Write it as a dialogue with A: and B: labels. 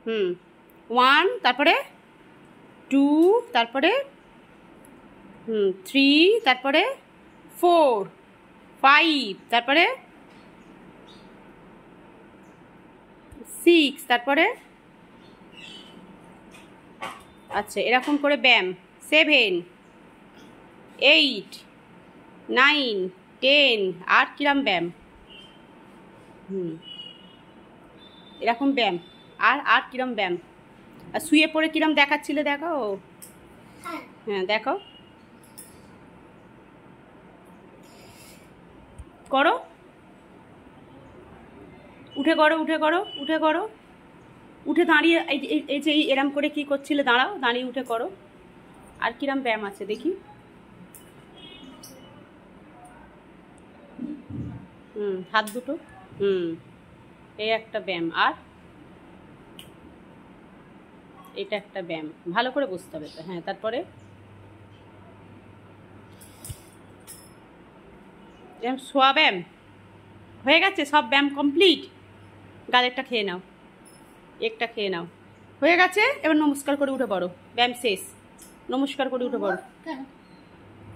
A: 1 তারপরে 2 তারপরে 3 তারপরে 4 5 তারপরে 6 তারপরে আচ্ছা এরকম করে ব্যায়াম 7 8 9 10 আর কিরম ব্যায়াম এরকম ব্যায়াম আর কিরম ব্যায়াম আর শুয়ে পড়ে কিরম দেখাচ্ছিলে দেখো হ্যাঁ দেখো করো উঠে করো উঠে করো উঠে করো উঠে দাঁড়িয়ে এই যে এরম করে কি করছিলে দাঁড়াও দাঁড়িয়ে উঠে করো আর কিরম ব্যায়াম আছে দেখি হাত দুটো এই একটা ব্যায়াম আর এটা একটা ব্যায়াম ভালো করে বুঝতে হবে তো হ্যাঁ তারপরে শোয়া ব্যায়াম হয়ে গেছে সব ব্যায়াম কমপ্লিট গালেরটা খেয়ে নাও একটা খেয়ে নাও হয়ে গেছে এবার নমস্কার করে উঠে পড়ো ব্যায়াম শেষ নমস্কার করে উঠে পড়ো